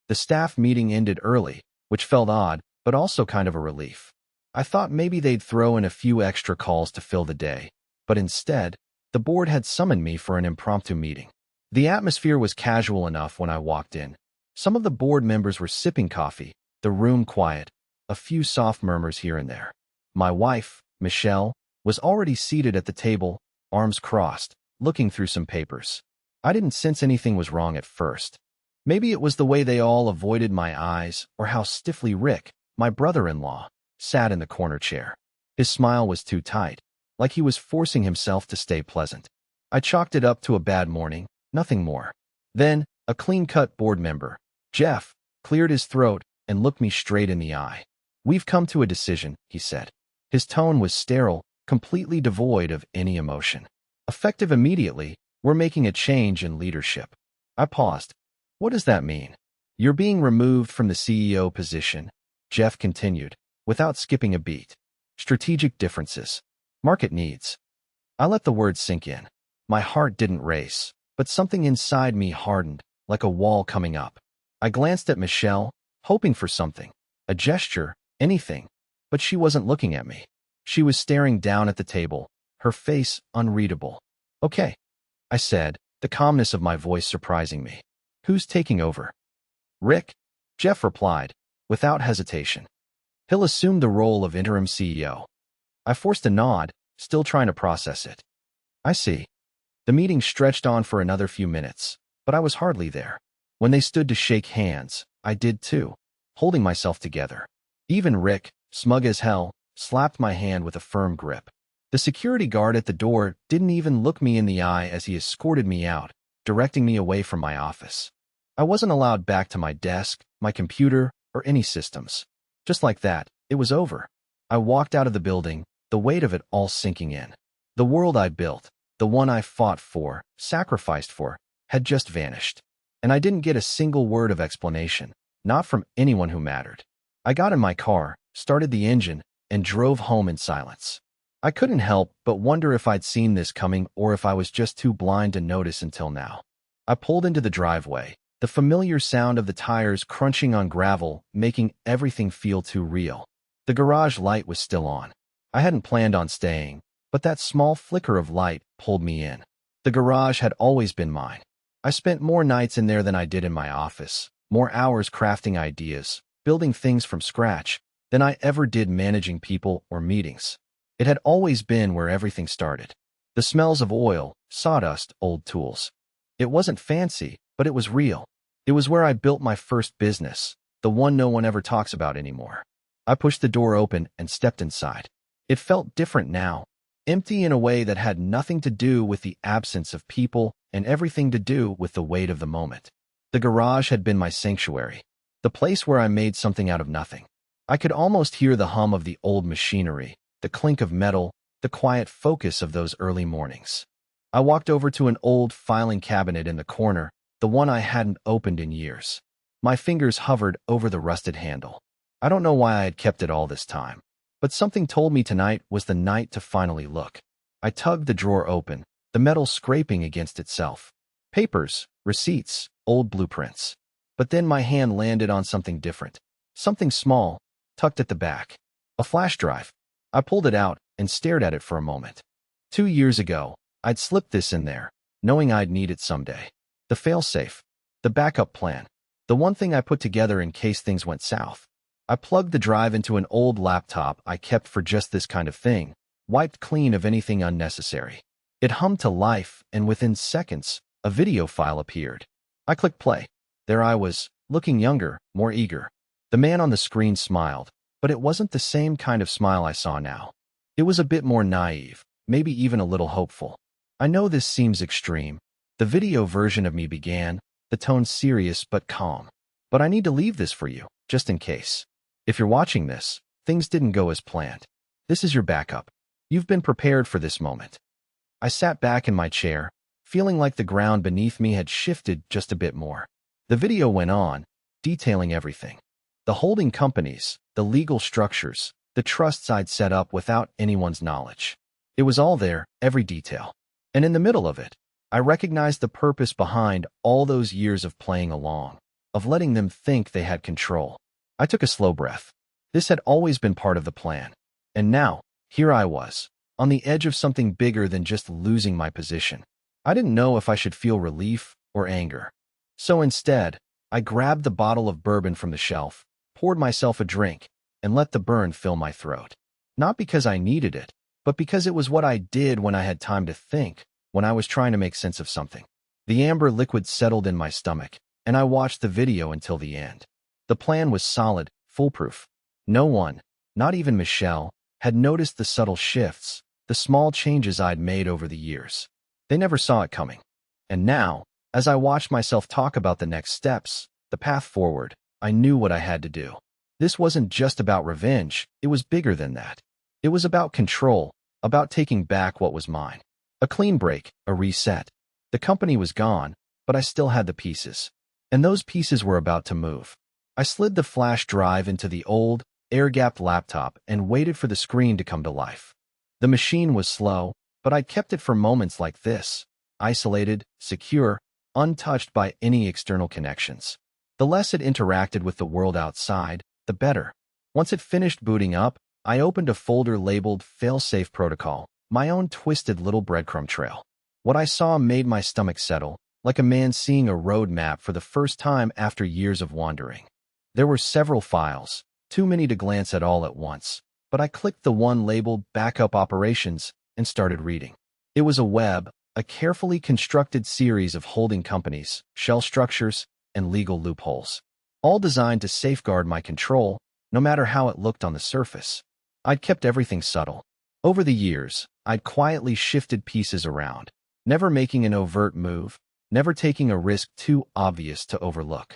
The staff meeting ended early, which felt odd, but also kind of a relief. I thought maybe they'd throw in a few extra calls to fill the day, but instead, the board had summoned me for an impromptu meeting. The atmosphere was casual enough when I walked in. Some of the board members were sipping coffee, the room quiet, a few soft murmurs here and there. My wife, Michelle, was already seated at the table, arms crossed, looking through some papers. I didn't sense anything was wrong at first. Maybe it was the way they all avoided my eyes, or how stiffly Rick, my brother-in-law, sat in the corner chair. His smile was too tight, like he was forcing himself to stay pleasant. I chalked it up to a bad morning, nothing more. Then, a clean-cut board member, Jeff, cleared his throat and looked me straight in the eye. "We've come to a decision," he said. His tone was sterile, completely devoid of any emotion. "Effective immediately, we're making a change in leadership." I paused. "What does that mean?" "You're being removed from the CEO position," Jeff continued, without skipping a beat. "Strategic differences. Market needs." I let the words sink in. My heart didn't race, but something inside me hardened, like a wall coming up. I glanced at Michelle, hoping for something, a gesture, anything, but she wasn't looking at me. She was staring down at the table, her face unreadable. "Okay," I said, the calmness of my voice surprising me. "Who's taking over?" "Rick," Jeff replied, without hesitation. "He'll assume the role of interim CEO." I forced a nod, still trying to process it. "I see." The meeting stretched on for another few minutes, but I was hardly there. When they stood to shake hands, I did too, holding myself together. Even Rick, smug as hell, slapped my hand with a firm grip. The security guard at the door didn't even look me in the eye as he escorted me out, directing me away from my office. I wasn't allowed back to my desk, my computer, or any systems. Just like that, it was over. I walked out of the building, the weight of it all sinking in. The world I built, the one I fought for, sacrificed for, had just vanished. And I didn't get a single word of explanation, not from anyone who mattered. I got in my car, started the engine, and drove home in silence. I couldn't help but wonder if I'd seen this coming or if I was just too blind to notice until now. I pulled into the driveway, the familiar sound of the tires crunching on gravel making everything feel too real. The garage light was still on. I hadn't planned on staying, but that small flicker of light pulled me in. The garage had always been mine. I spent more nights in there than I did in my office, more hours crafting ideas, building things from scratch, than I ever did managing people or meetings. It had always been where everything started. The smells of oil, sawdust, old tools. It wasn't fancy, but it was real. It was where I built my first business, the one no one ever talks about anymore. I pushed the door open and stepped inside. It felt different now, empty in a way that had nothing to do with the absence of people and everything to do with the weight of the moment. The garage had been my sanctuary, the place where I made something out of nothing. I could almost hear the hum of the old machinery, the clink of metal, the quiet focus of those early mornings. I walked over to an old filing cabinet in the corner, the one I hadn't opened in years. My fingers hovered over the rusted handle. I don't know why I had kept it all this time, but something told me tonight was the night to finally look. I tugged the drawer open, the metal scraping against itself. Papers, receipts, old blueprints. But then my hand landed on something different. Something small, tucked at the back. A flash drive. I pulled it out and stared at it for a moment. 2 years ago, I'd slipped this in there, knowing I'd need it someday. The failsafe. The backup plan. The one thing I put together in case things went south. I plugged the drive into an old laptop I kept for just this kind of thing, wiped clean of anything unnecessary. It hummed to life, and within seconds, a video file appeared. I clicked play. There I was, looking younger, more eager. The man on the screen smiled, but it wasn't the same kind of smile I saw now. It was a bit more naive, maybe even a little hopeful. "I know this seems extreme," the video version of me began, the tone serious but calm. "But I need to leave this for you, just in case. If you're watching this, things didn't go as planned. This is your backup. You've been prepared for this moment." I sat back in my chair, feeling like the ground beneath me had shifted just a bit more. The video went on, detailing everything. The holding companies, the legal structures, the trusts I'd set up without anyone's knowledge. It was all there, every detail. And in the middle of it, I recognized the purpose behind all those years of playing along. of letting them think they had control. I took a slow breath. This had always been part of the plan. And now, here I was, on the edge of something bigger than just losing my position. I didn't know if I should feel relief or anger. So instead, I grabbed the bottle of bourbon from the shelf, poured myself a drink, and let the burn fill my throat. Not because I needed it, but because it was what I did when I had time to think, when I was trying to make sense of something. The amber liquid settled in my stomach, and I watched the video until the end. The plan was solid, foolproof. No one, not even Michelle, had noticed the subtle shifts, the small changes I'd made over the years. They never saw it coming. And now, as I watched myself talk about the next steps, the path forward, I knew what I had to do. This wasn't just about revenge, it was bigger than that. It was about control, about taking back what was mine. A clean break, a reset. The company was gone, but I still had the pieces. And those pieces were about to move. I slid the flash drive into the old, air-gapped laptop and waited for the screen to come to life. The machine was slow, but I'd kept it for moments like this, isolated, secure, untouched by any external connections. The less it interacted with the world outside, the better. Once it finished booting up, I opened a folder labeled Failsafe Protocol, my own twisted little breadcrumb trail. What I saw made my stomach settle, like a man seeing a road map for the first time after years of wandering. There were several files, too many to glance at all at once, but I clicked the one labeled Backup Operations and started reading. It was a carefully constructed series of holding companies, shell structures, and legal loopholes, all designed to safeguard my control, no matter how it looked on the surface. I'd kept everything subtle. Over the years, I'd quietly shifted pieces around, never making an overt move, never taking a risk too obvious to overlook.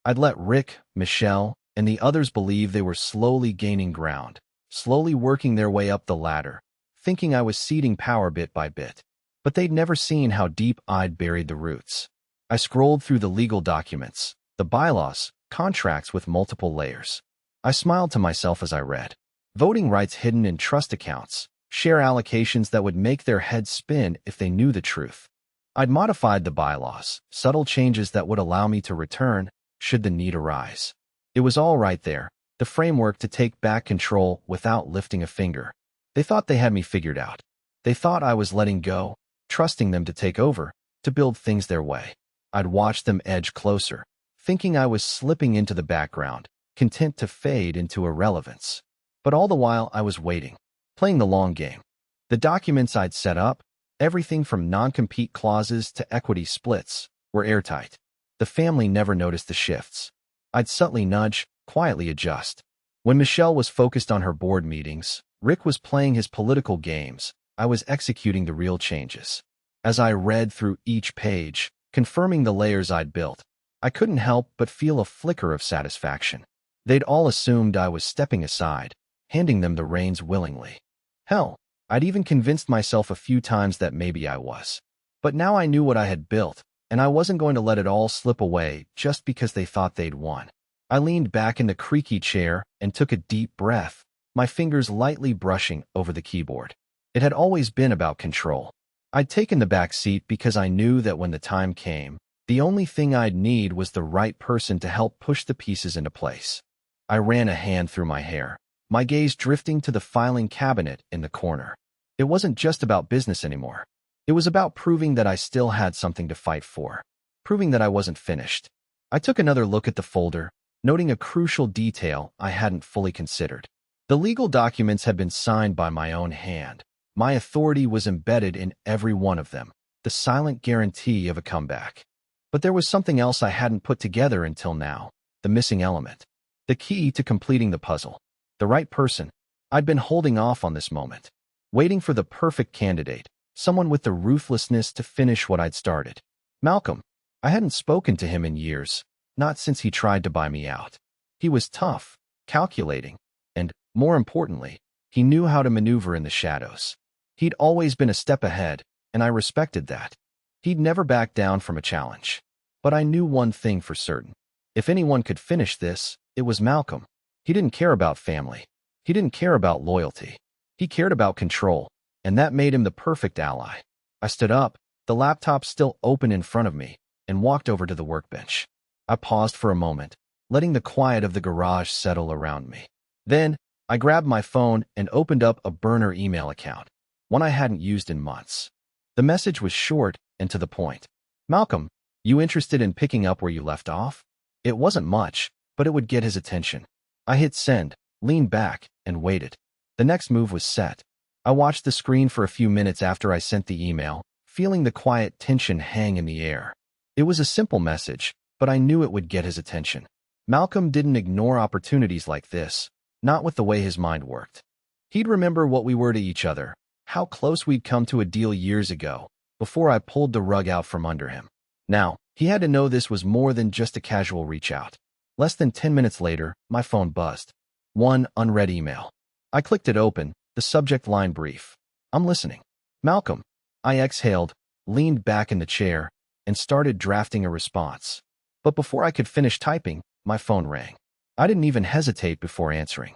I'd let Rick, Michelle, and the others believe they were slowly gaining ground, slowly working their way up the ladder, thinking I was ceding power bit by bit. But they'd never seen how deep I'd buried the roots. I scrolled through the legal documents, the bylaws, contracts with multiple layers. I smiled to myself as I read. Voting rights hidden in trust accounts, share allocations that would make their heads spin if they knew the truth. I'd modified the bylaws, subtle changes that would allow me to return should the need arise. It was all right there, the framework to take back control without lifting a finger. They thought they had me figured out. They thought I was letting go, trusting them to take over, to build things their way. I'd watched them edge closer, thinking I was slipping into the background, content to fade into irrelevance. But all the while I was waiting, playing the long game. The documents I'd set up, everything from non-compete clauses to equity splits, were airtight. The family never noticed the shifts. I'd subtly nudge, quietly adjust. When Michelle was focused on her board meetings, Rick was playing his political games. I was executing the real changes. As I read through each page, confirming the layers I'd built, I couldn't help but feel a flicker of satisfaction. They'd all assumed I was stepping aside, handing them the reins willingly. Hell, I'd even convinced myself a few times that maybe I was. But now I knew what I had built, and I wasn't going to let it all slip away just because they thought they'd won. I leaned back in the creaky chair and took a deep breath, my fingers lightly brushing over the keyboard. It had always been about control. I'd taken the back seat because I knew that when the time came, the only thing I'd need was the right person to help push the pieces into place. I ran a hand through my hair, my gaze drifting to the filing cabinet in the corner. It wasn't just about business anymore. It was about proving that I still had something to fight for, proving that I wasn't finished. I took another look at the folder, noting a crucial detail I hadn't fully considered. The legal documents had been signed by my own hand. My authority was embedded in every one of them, the silent guarantee of a comeback. But there was something else I hadn't put together until now, the missing element, the key to completing the puzzle. The right person. I'd been holding off on this moment, waiting for the perfect candidate, someone with the ruthlessness to finish what I'd started. Malcolm. I hadn't spoken to him in years, not since he tried to buy me out. He was tough, calculating, and, more importantly, he knew how to maneuver in the shadows. He'd always been a step ahead, and I respected that. He'd never backed down from a challenge. But I knew one thing for certain. If anyone could finish this, it was Malcolm. He didn't care about family. He didn't care about loyalty. He cared about control, and that made him the perfect ally. I stood up, the laptop still open in front of me, and walked over to the workbench. I paused for a moment, letting the quiet of the garage settle around me. Then, I grabbed my phone and opened up a burner email account, one I hadn't used in months. The message was short and to the point. Malcolm, you interested in picking up where you left off? It wasn't much, but it would get his attention. I hit send, leaned back, and waited. The next move was set. I watched the screen for a few minutes after I sent the email, feeling the quiet tension hang in the air. It was a simple message, but I knew it would get his attention. Malcolm didn't ignore opportunities like this, not with the way his mind worked. He'd remember what we were to each other, how close we'd come to a deal years ago, before I pulled the rug out from under him. Now, he had to know this was more than just a casual reach out. Less than 10 minutes later, my phone buzzed. One unread email. I clicked it open, the subject line brief. I'm listening. Malcolm. I exhaled, leaned back in the chair, and started drafting a response. But before I could finish typing, my phone rang. I didn't even hesitate before answering.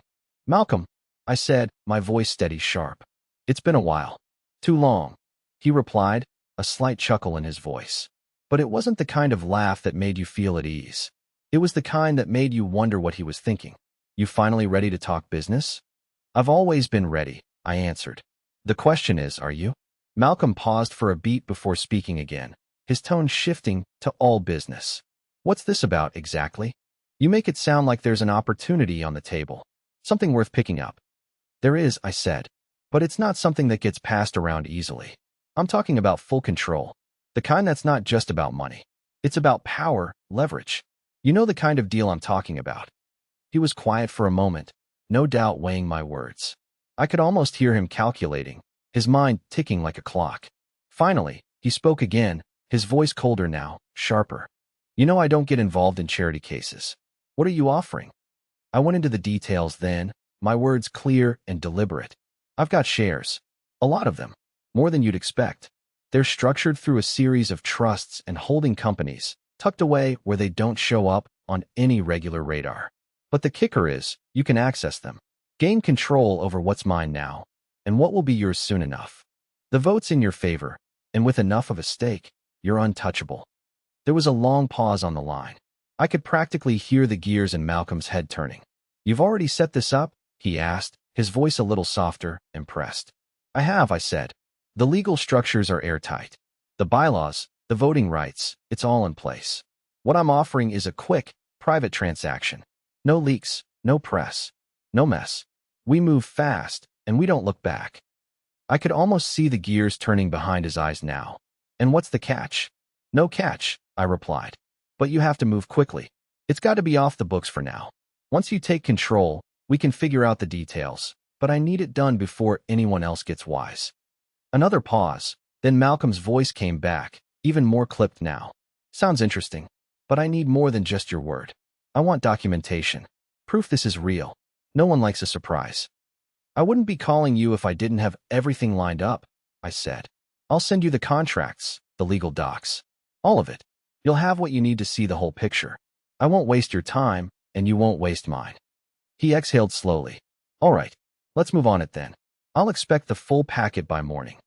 Malcolm, I said, my voice steady sharp. It's been a while. Too long. He replied, a slight chuckle in his voice. But it wasn't the kind of laugh that made you feel at ease. It was the kind that made you wonder what he was thinking. You finally ready to talk business? I've always been ready, I answered. The question is, are you? Malcolm paused for a beat before speaking again, his tone shifting to all business. What's this about exactly? You make it sound like there's an opportunity on the table, something worth picking up. There is, I said, but it's not something that gets passed around easily. I'm talking about full control, the kind that's not just about money. It's about power, leverage. You know the kind of deal I'm talking about. He was quiet for a moment, no doubt weighing my words. I could almost hear him calculating, his mind ticking like a clock. Finally, he spoke again, his voice colder now, sharper. You know I don't get involved in charity cases. What are you offering? I went into the details then, my words clear and deliberate. I've got shares. A lot of them. More than you'd expect. They're structured through a series of trusts and holding companies, tucked away where they don't show up on any regular radar. But the kicker is, you can access them. Gain control over what's mine now, and what will be yours soon enough. The vote's in your favor, and with enough of a stake, you're untouchable. There was a long pause on the line. I could practically hear the gears in Malcolm's head turning. You've already set this up? He asked, his voice a little softer, impressed. I have, I said. The legal structures are airtight. The bylaws, the voting rights, it's all in place. What I'm offering is a quick, private transaction. No leaks, no press, no mess. We move fast, and we don't look back. I could almost see the gears turning behind his eyes now. And what's the catch? No catch, I replied. But you have to move quickly. It's got to be off the books for now. Once you take control, we can figure out the details, but I need it done before anyone else gets wise. Another pause, then Malcolm's voice came back, even more clipped now. Sounds interesting, but I need more than just your word. I want documentation. Proof this is real. No one likes a surprise. I wouldn't be calling you if I didn't have everything lined up, I said. I'll send you the contracts, the legal docs. All of it. You'll have what you need to see the whole picture. I won't waste your time, and you won't waste mine. He exhaled slowly. All right, let's move on it then. I'll expect the full packet by morning.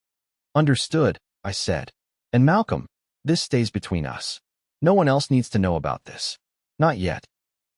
Understood, I said. And Malcolm, this stays between us. No one else needs to know about this. Not yet.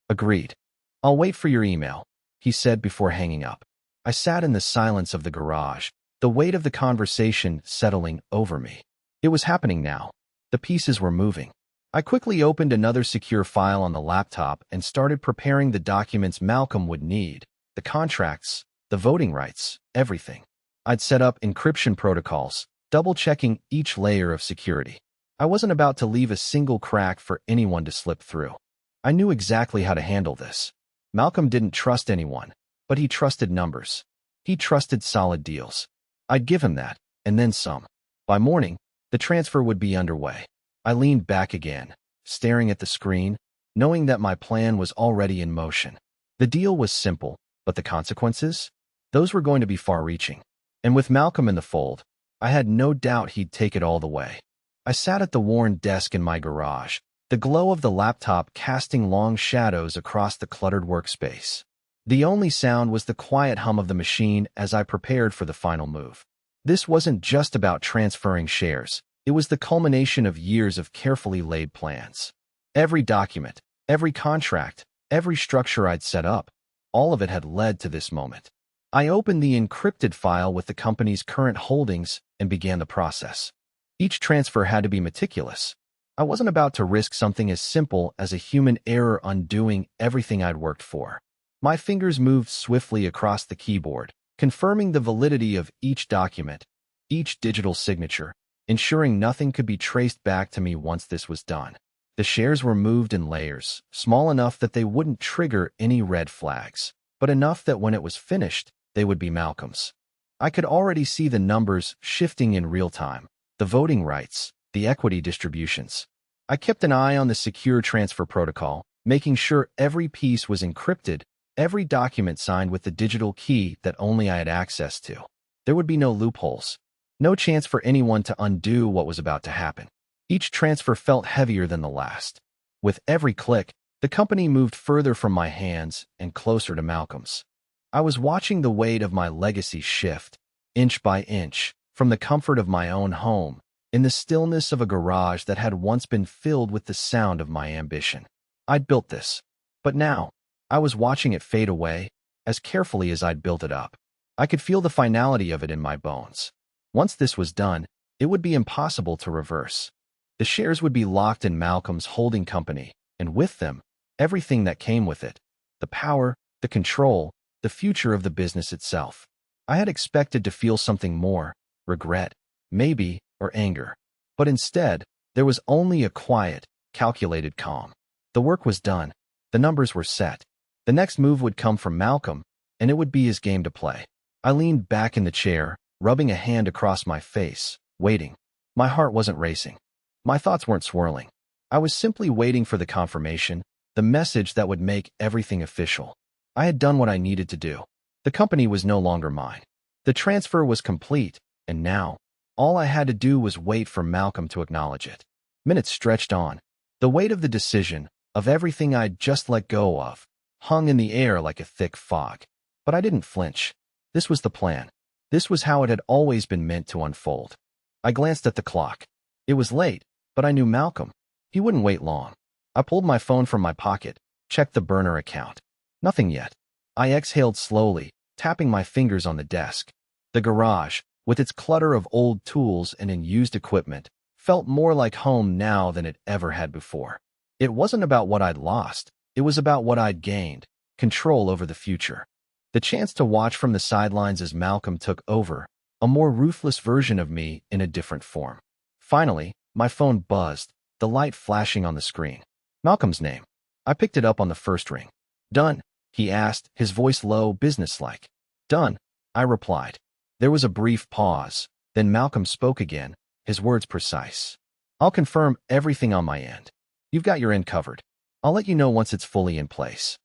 Agreed. I'll wait for your email, he said before hanging up. I sat in the silence of the garage, the weight of the conversation settling over me. It was happening now. The pieces were moving. I quickly opened another secure file on the laptop and started preparing the documents Malcolm would need, the contracts, the voting rights, everything. I'd set up encryption protocols, double-checking each layer of security. I wasn't about to leave a single crack for anyone to slip through. I knew exactly how to handle this. Malcolm didn't trust anyone, but he trusted numbers. He trusted solid deals. I'd give him that, and then some. By morning, the transfer would be underway. I leaned back again, staring at the screen, knowing that my plan was already in motion. The deal was simple, but the consequences? Those were going to be far-reaching. And with Malcolm in the fold, I had no doubt he'd take it all the way. I sat at the worn desk in my garage, the glow of the laptop casting long shadows across the cluttered workspace. The only sound was the quiet hum of the machine as I prepared for the final move. This wasn't just about transferring shares. It was the culmination of years of carefully laid plans. Every document, every contract, every structure I'd set up, all of it had led to this moment. I opened the encrypted file with the company's current holdings and began the process. Each transfer had to be meticulous. I wasn't about to risk something as simple as a human error undoing everything I'd worked for. My fingers moved swiftly across the keyboard, confirming the validity of each document, each digital signature, ensuring nothing could be traced back to me once this was done. The shares were moved in layers, small enough that they wouldn't trigger any red flags, but enough that when it was finished, they would be Malcolm's. I could already see the numbers shifting in real time, the voting rights, the equity distributions. I kept an eye on the secure transfer protocol, making sure every piece was encrypted, every document signed with the digital key that only I had access to. There would be no loopholes, no chance for anyone to undo what was about to happen. Each transfer felt heavier than the last. With every click, the company moved further from my hands and closer to Malcolm's. I was watching the weight of my legacy shift, inch by inch, from the comfort of my own home, in the stillness of a garage that had once been filled with the sound of my ambition. I'd built this, but now, I was watching it fade away, as carefully as I'd built it up. I could feel the finality of it in my bones. Once this was done, it would be impossible to reverse. The shares would be locked in Malcolm's holding company, and with them, everything that came with it. The power, the control, the future of the business itself. I had expected to feel something more, regret, maybe, or anger. But instead, there was only a quiet, calculated calm. The work was done. The numbers were set. The next move would come from Malcolm, and it would be his game to play. I leaned back in the chair, rubbing a hand across my face, waiting. My heart wasn't racing. My thoughts weren't swirling. I was simply waiting for the confirmation, the message that would make everything official. I had done what I needed to do. The company was no longer mine. The transfer was complete, and now, all I had to do was wait for Malcolm to acknowledge it. Minutes stretched on. The weight of the decision, of everything I'd just let go of, hung in the air like a thick fog. But I didn't flinch. This was the plan. This was how it had always been meant to unfold. I glanced at the clock. It was late, but I knew Malcolm. He wouldn't wait long. I pulled my phone from my pocket, checked the burner account. Nothing yet. I exhaled slowly, tapping my fingers on the desk. The garage, with its clutter of old tools and unused equipment, felt more like home now than it ever had before. It wasn't about what I'd lost. It was about what I'd gained, control over the future. The chance to watch from the sidelines as Malcolm took over, a more ruthless version of me in a different form. Finally, my phone buzzed, the light flashing on the screen. Malcolm's name. I picked it up on the first ring. "Done?" he asked, his voice low, businesslike. "Done," I replied. There was a brief pause. Then Malcolm spoke again, his words precise. "I'll confirm everything on my end. You've got your end covered. I'll let you know once it's fully in place."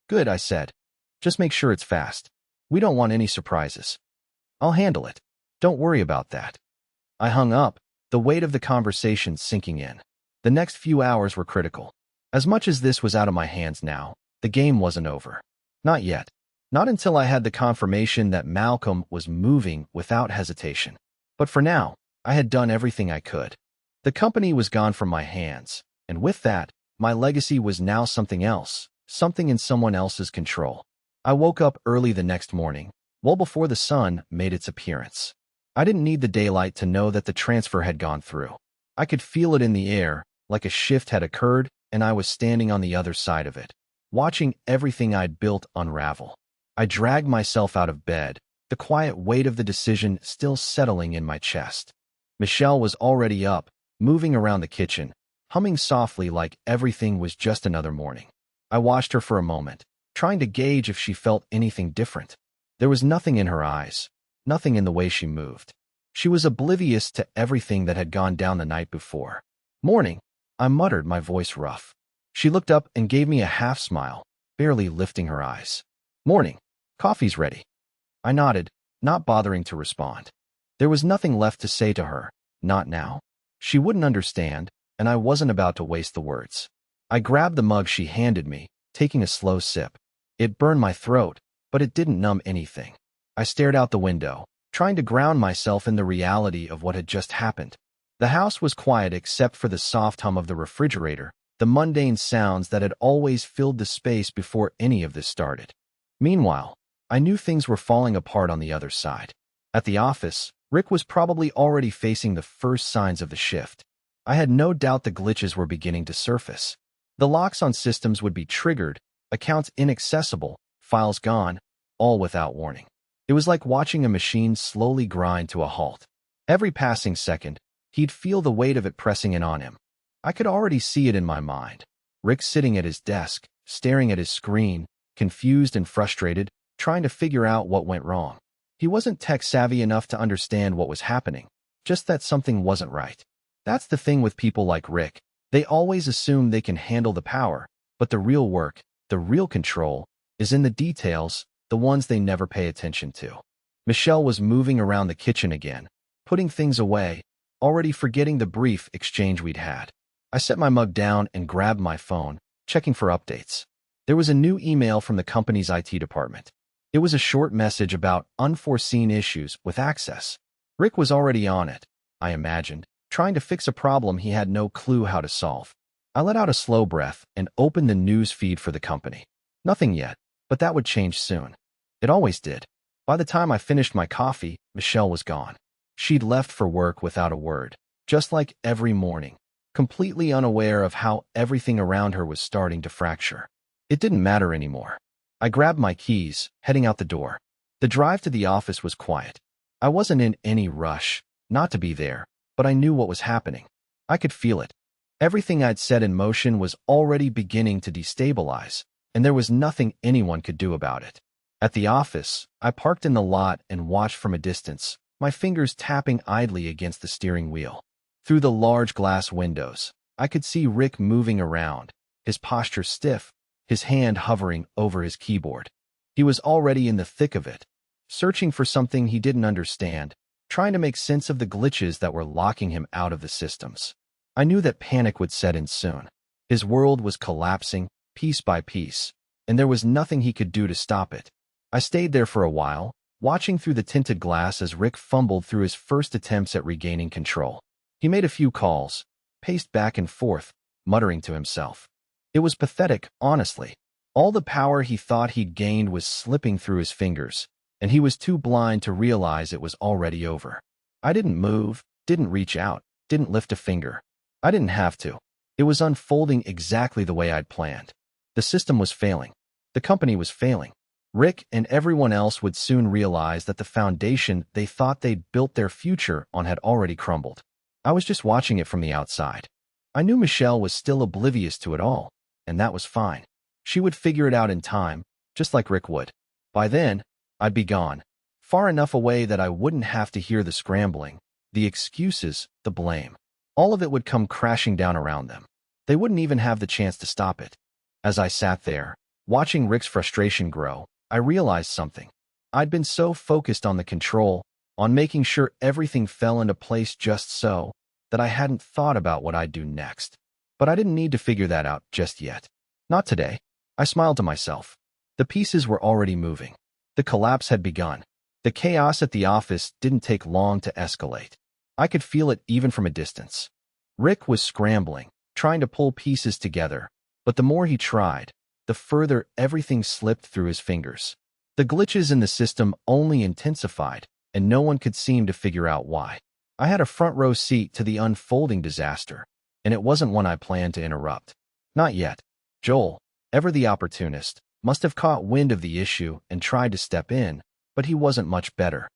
"Good," I said. "Just make sure it's fast. We don't want any surprises." "I'll handle it. Don't worry about that." I hung up, the weight of the conversation sinking in. The next few hours were critical. As much as this was out of my hands now, the game wasn't over. Not yet. Not until I had the confirmation that Malcolm was moving without hesitation. But for now, I had done everything I could. The company was gone from my hands, and with that, my legacy was now something else, something in someone else's control. I woke up early the next morning, well before the sun made its appearance. I didn't need the daylight to know that the transfer had gone through. I could feel it in the air, like a shift had occurred, and I was standing on the other side of it, watching everything I'd built unravel. I dragged myself out of bed, the quiet weight of the decision still settling in my chest. Michelle was already up, moving around the kitchen, humming softly like everything was just another morning. I watched her for a moment, trying to gauge if she felt anything different. There was nothing in her eyes, nothing in the way she moved. She was oblivious to everything that had gone down the night before. "Morning," I muttered, my voice rough. She looked up and gave me a half smile, barely lifting her eyes. "Morning. Coffee's ready." I nodded, not bothering to respond. There was nothing left to say to her, not now. She wouldn't understand, and I wasn't about to waste the words. I grabbed the mug she handed me, taking a slow sip. It burned my throat, but it didn't numb anything. I stared out the window, trying to ground myself in the reality of what had just happened. The house was quiet except for the soft hum of the refrigerator, the mundane sounds that had always filled the space before any of this started. Meanwhile, I knew things were falling apart on the other side. At the office, Rick was probably already facing the first signs of the shift. I had no doubt the glitches were beginning to surface. The locks on systems would be triggered, accounts inaccessible, files gone, all without warning. It was like watching a machine slowly grind to a halt. Every passing second, he'd feel the weight of it pressing in on him. I could already see it in my mind. Rick sitting at his desk, staring at his screen, confused and frustrated, trying to figure out what went wrong. He wasn't tech-savvy enough to understand what was happening, just that something wasn't right. That's the thing with people like Rick. They always assume they can handle the power, but the real work, the real control, is in the details, the ones they never pay attention to. Michelle was moving around the kitchen again, putting things away, already forgetting the brief exchange we'd had. I set my mug down and grabbed my phone, checking for updates. There was a new email from the company's IT department. It was a short message about unforeseen issues with access. Rick was already on it, I imagined, trying to fix a problem he had no clue how to solve. I let out a slow breath and opened the news feed for the company. Nothing yet, but that would change soon. It always did. By the time I finished my coffee, Michelle was gone. She'd left for work without a word, just like every morning, completely unaware of how everything around her was starting to fracture. It didn't matter anymore. I grabbed my keys, heading out the door. The drive to the office was quiet. I wasn't in any rush, not to be there, but I knew what was happening. I could feel it. Everything I'd set in motion was already beginning to destabilize, and there was nothing anyone could do about it. At the office, I parked in the lot and watched from a distance, my fingers tapping idly against the steering wheel. Through the large glass windows, I could see Rick moving around, his posture stiff, his hand hovering over his keyboard. He was already in the thick of it, searching for something he didn't understand, trying to make sense of the glitches that were locking him out of the systems. I knew that panic would set in soon. His world was collapsing, piece by piece, and there was nothing he could do to stop it. I stayed there for a while, watching through the tinted glass as Rick fumbled through his first attempts at regaining control. He made a few calls, paced back and forth, muttering to himself. It was pathetic, honestly. All the power he thought he'd gained was slipping through his fingers, and he was too blind to realize it was already over. I didn't move, didn't reach out, didn't lift a finger. I didn't have to. It was unfolding exactly the way I'd planned. The system was failing. The company was failing. Rick and everyone else would soon realize that the foundation they thought they'd built their future on had already crumbled. I was just watching it from the outside. I knew Michelle was still oblivious to it all, and that was fine. She would figure it out in time, just like Rick would. By then, I'd be gone, far enough away that I wouldn't have to hear the scrambling, the excuses, the blame. All of it would come crashing down around them. They wouldn't even have the chance to stop it. As I sat there, watching Rick's frustration grow, I realized something. I'd been so focused on the control, on making sure everything fell into place just so, that I hadn't thought about what I'd do next. But I didn't need to figure that out just yet. Not today. I smiled to myself. The pieces were already moving. The collapse had begun. The chaos at the office didn't take long to escalate. I could feel it even from a distance. Rick was scrambling, trying to pull pieces together, but the more he tried, the further everything slipped through his fingers. The glitches in the system only intensified, and no one could seem to figure out why. I had a front row seat to the unfolding disaster, and it wasn't one I planned to interrupt. Not yet. Joel, ever the opportunist, must have caught wind of the issue and tried to step in, but he wasn't much better.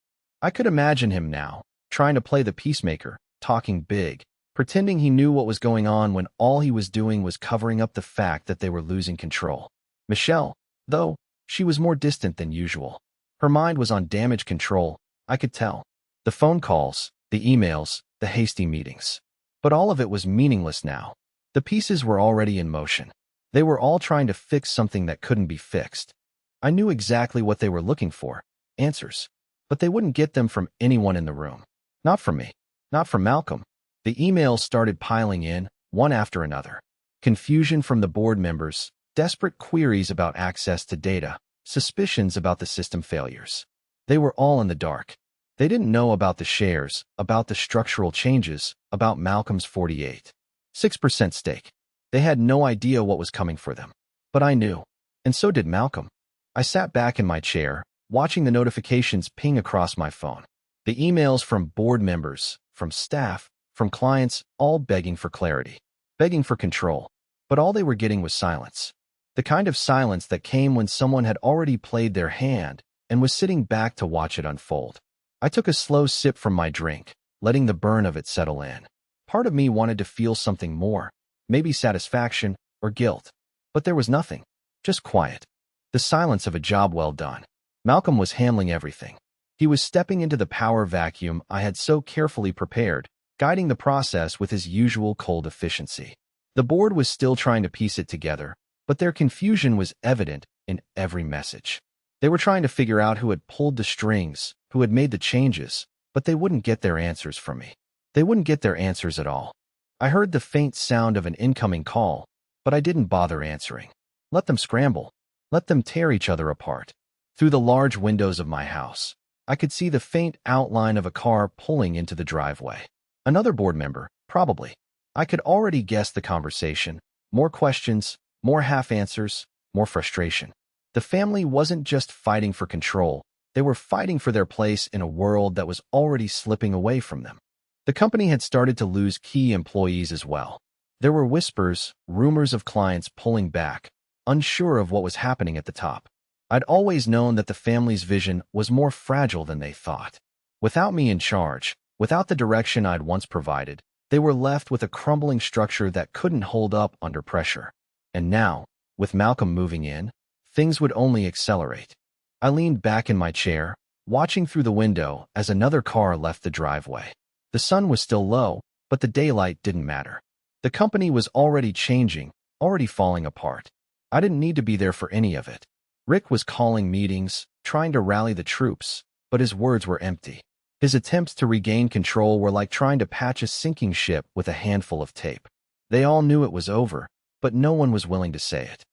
I could imagine him now, trying to play the peacemaker, talking big, pretending he knew what was going on when all he was doing was covering up the fact that they were losing control. Michelle, though, she was more distant than usual. Her mind was on damage control, I could tell. The phone calls, the emails, the hasty meetings. But all of it was meaningless now. The pieces were already in motion. They were all trying to fix something that couldn't be fixed. I knew exactly what they were looking for, answers. But they wouldn't get them from anyone in the room. Not from me. Not from Malcolm. The emails started piling in, one after another. Confusion from the board members, desperate queries about access to data, suspicions about the system failures. They were all in the dark. They didn't know about the shares, about the structural changes, about Malcolm's 48.6% stake. They had no idea what was coming for them. But I knew. And so did Malcolm. I sat back in my chair, watching the notifications ping across my phone. The emails from board members, from staff, from clients, all begging for clarity, begging for control. But all they were getting was silence. The kind of silence that came when someone had already played their hand and was sitting back to watch it unfold. I took a slow sip from my drink, letting the burn of it settle in. Part of me wanted to feel something more, maybe satisfaction or guilt. But there was nothing, just quiet. The silence of a job well done. Malcolm was handling everything. He was stepping into the power vacuum I had so carefully prepared, guiding the process with his usual cold efficiency. The board was still trying to piece it together, but their confusion was evident in every message. They were trying to figure out who had pulled the strings, who had made the changes, but they wouldn't get their answers from me. They wouldn't get their answers at all. I heard the faint sound of an incoming call, but I didn't bother answering. Let them scramble. Let them tear each other apart. Through the large windows of my house, I could see the faint outline of a car pulling into the driveway. Another board member, probably. I could already guess the conversation. More questions, more half-answers, more frustration. The family wasn't just fighting for control. They were fighting for their place in a world that was already slipping away from them. The company had started to lose key employees as well. There were whispers, rumors of clients pulling back, unsure of what was happening at the top. I'd always known that the family's vision was more fragile than they thought. Without me in charge, without the direction I'd once provided, they were left with a crumbling structure that couldn't hold up under pressure. And now, with Malcolm moving in, things would only accelerate. I leaned back in my chair, watching through the window as another car left the driveway. The sun was still low, but the daylight didn't matter. The company was already changing, already falling apart. I didn't need to be there for any of it. Rick was calling meetings, trying to rally the troops, but his words were empty. His attempts to regain control were like trying to patch a sinking ship with a handful of tape. They all knew it was over, but no one was willing to say it.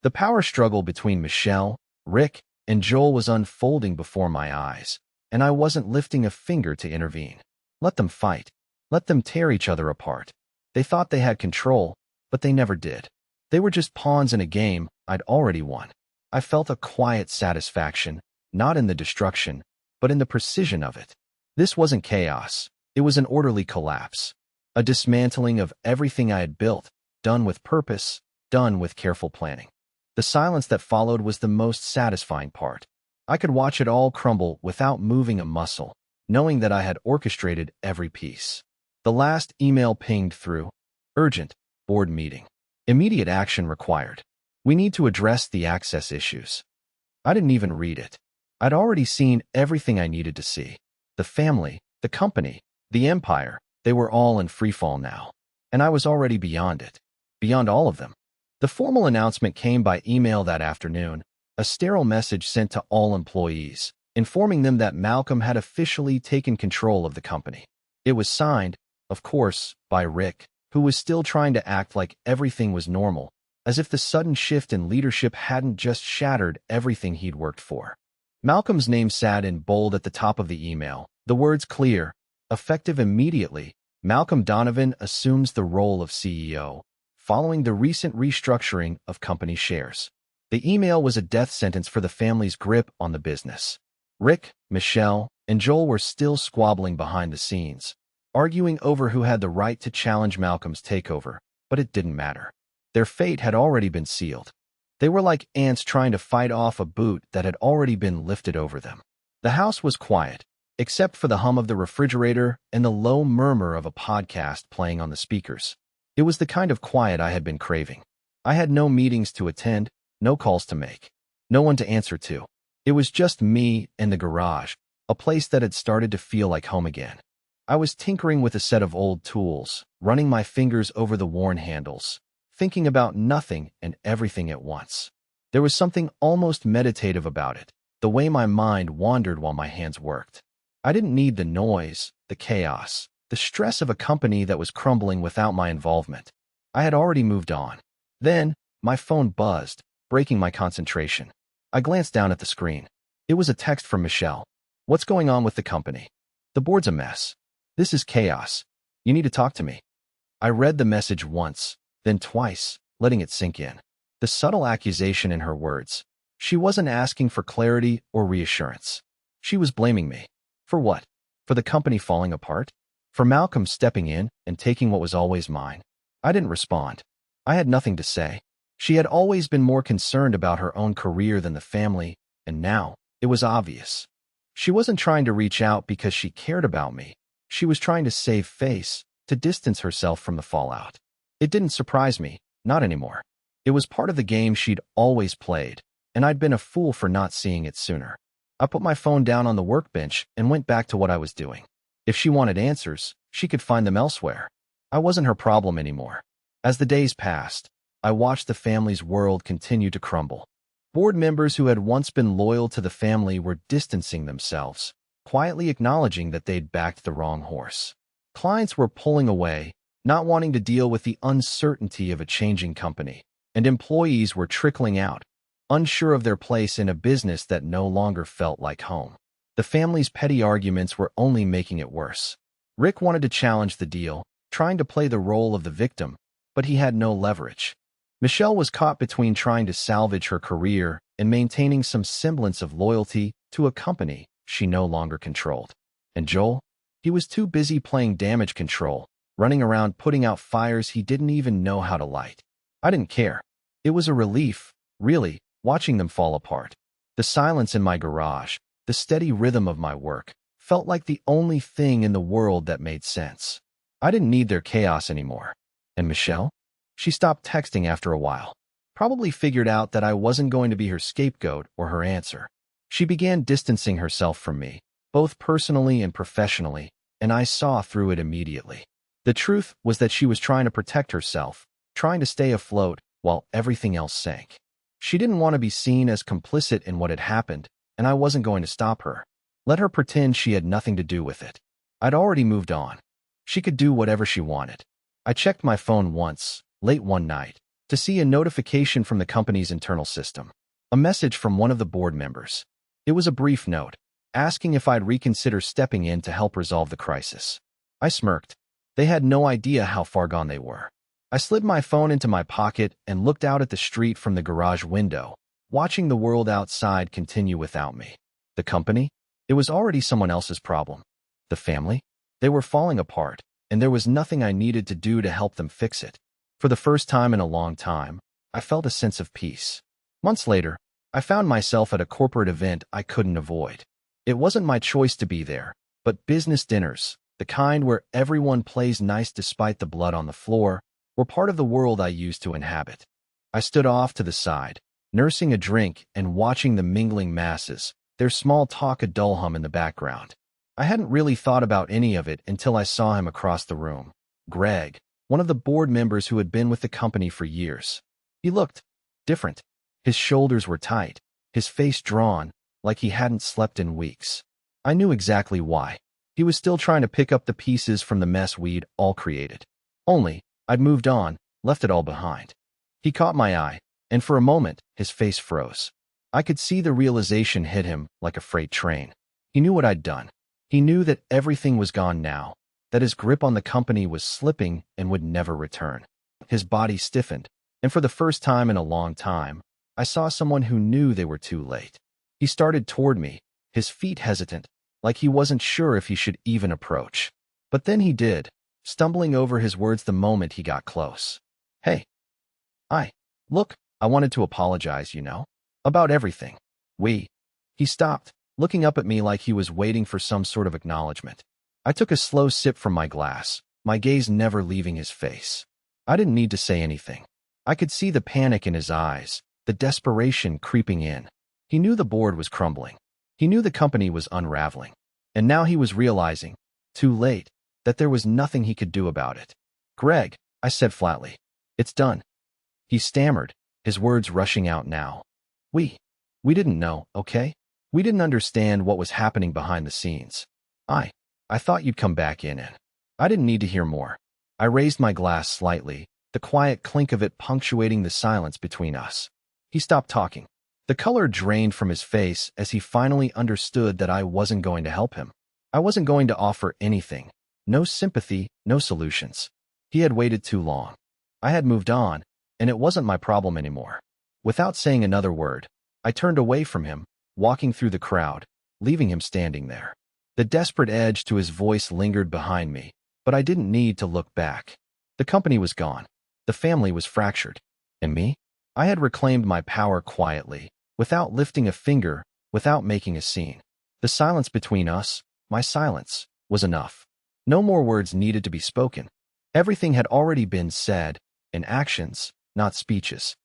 The power struggle between Michelle, Rick, and Joel was unfolding before my eyes, and I wasn't lifting a finger to intervene. Let them fight. Let them tear each other apart. They thought they had control, but they never did. They were just pawns in a game I'd already won. I felt a quiet satisfaction, not in the destruction, but in the precision of it. This wasn't chaos. It was an orderly collapse. A dismantling of everything I had built, done with purpose, done with careful planning. The silence that followed was the most satisfying part. I could watch it all crumble without moving a muscle, knowing that I had orchestrated every piece. The last email pinged through. Urgent, board meeting. Immediate action required. We need to address the access issues. I didn't even read it. I'd already seen everything I needed to see. The family, the company, the empire, they were all in freefall now. And I was already beyond it. Beyond all of them. The formal announcement came by email that afternoon, a sterile message sent to all employees, informing them that Malcolm had officially taken control of the company. It was signed, of course, by Rick, who was still trying to act like everything was normal, as if the sudden shift in leadership hadn't just shattered everything he'd worked for. Malcolm's name sat in bold at the top of the email, the words clear, effective immediately. Malcolm Donovan assumes the role of CEO, following the recent restructuring of company shares. The email was a death sentence for the family's grip on the business. Rick, Michelle, and Joel were still squabbling behind the scenes, arguing over who had the right to challenge Malcolm's takeover, but it didn't matter. Their fate had already been sealed. They were like ants trying to fight off a boot that had already been lifted over them. The house was quiet, except for the hum of the refrigerator and the low murmur of a podcast playing on the speakers. It was the kind of quiet I had been craving. I had no meetings to attend, no calls to make, no one to answer to. It was just me and the garage, a place that had started to feel like home again. I was tinkering with a set of old tools, running my fingers over the worn handles, thinking about nothing and everything at once. There was something almost meditative about it, the way my mind wandered while my hands worked. I didn't need the noise, the chaos, the stress of a company that was crumbling without my involvement. I had already moved on. Then, my phone buzzed, breaking my concentration. I glanced down at the screen. It was a text from Michelle. What's going on with the company? The board's a mess. This is chaos. You need to talk to me. I read the message once, then twice, letting it sink in. The subtle accusation in her words. She wasn't asking for clarity or reassurance. She was blaming me. For what? For the company falling apart? For Malcolm stepping in and taking what was always mine? I didn't respond. I had nothing to say. She had always been more concerned about her own career than the family, and now it was obvious. She wasn't trying to reach out because she cared about me. She was trying to save face, to distance herself from the fallout. It didn't surprise me, not anymore. It was part of the game she'd always played, and I'd been a fool for not seeing it sooner. I put my phone down on the workbench and went back to what I was doing. If she wanted answers, she could find them elsewhere. I wasn't her problem anymore. As the days passed, I watched the family's world continue to crumble. Board members who had once been loyal to the family were distancing themselves, quietly acknowledging that they'd backed the wrong horse. Clients were pulling away, not wanting to deal with the uncertainty of a changing company, and employees were trickling out, unsure of their place in a business that no longer felt like home. The family's petty arguments were only making it worse. Rick wanted to challenge the deal, trying to play the role of the victim, but he had no leverage. Michelle was caught between trying to salvage her career and maintaining some semblance of loyalty to a company she no longer controlled. And Joel? He was too busy playing damage control, running around putting out fires he didn't even know how to light. I didn't care. It was a relief, really, watching them fall apart. The silence in my garage, the steady rhythm of my work, felt like the only thing in the world that made sense. I didn't need their chaos anymore. And Michelle? She stopped texting after a while. Probably figured out that I wasn't going to be her scapegoat or her answer. She began distancing herself from me, both personally and professionally, and I saw through it immediately. The truth was that she was trying to protect herself, trying to stay afloat while everything else sank. She didn't want to be seen as complicit in what had happened, and I wasn't going to stop her. Let her pretend she had nothing to do with it. I'd already moved on. She could do whatever she wanted. I checked my phone once, late one night, to see a notification from the company's internal system. A message from one of the board members. It was a brief note, asking if I'd reconsider stepping in to help resolve the crisis. I smirked. They had no idea how far gone they were. I slid my phone into my pocket and looked out at the street from the garage window, watching the world outside continue without me. The company? It was already someone else's problem. The family? They were falling apart, and there was nothing I needed to do to help them fix it. For the first time in a long time, I felt a sense of peace. Months later, I found myself at a corporate event I couldn't avoid. It wasn't my choice to be there, but business dinners, the kind where everyone plays nice despite the blood on the floor, were part of the world I used to inhabit. I stood off to the side, nursing a drink and watching the mingling masses, their small talk a dull hum in the background. I hadn't really thought about any of it until I saw him across the room. Greg, one of the board members who had been with the company for years. He looked different. His shoulders were tight, his face drawn, like he hadn't slept in weeks. I knew exactly why. He was still trying to pick up the pieces from the mess we'd all created. Only, I'd moved on, left it all behind. He caught my eye, and for a moment, his face froze. I could see the realization hit him like a freight train. He knew what I'd done. He knew that everything was gone now, that his grip on the company was slipping and would never return. His body stiffened, and for the first time in a long time, I saw someone who knew they were too late. He started toward me, his feet hesitant, like he wasn't sure if he should even approach. But then he did, stumbling over his words the moment he got close. Hey. Look, I wanted to apologize, about everything. He stopped, looking up at me like he was waiting for some sort of acknowledgement. I took a slow sip from my glass, my gaze never leaving his face. I didn't need to say anything. I could see the panic in his eyes, the desperation creeping in. He knew the board was crumbling. He knew the company was unraveling. And now he was realizing, too late, that there was nothing he could do about it. Greg, I said flatly. It's done. He stammered, his words rushing out now. We didn't know, okay? We didn't understand what was happening behind the scenes. I thought you'd come back in and I didn't need to hear more. I raised my glass slightly, the quiet clink of it punctuating the silence between us. He stopped talking. The color drained from his face as he finally understood that I wasn't going to help him. I wasn't going to offer anything. No sympathy, no solutions. He had waited too long. I had moved on, and it wasn't my problem anymore. Without saying another word, I turned away from him, walking through the crowd, leaving him standing there. The desperate edge to his voice lingered behind me, but I didn't need to look back. The company was gone. The family was fractured. And me? I had reclaimed my power quietly, without lifting a finger, without making a scene. The silence between us, my silence, was enough. No more words needed to be spoken. Everything had already been said, in actions, not speeches.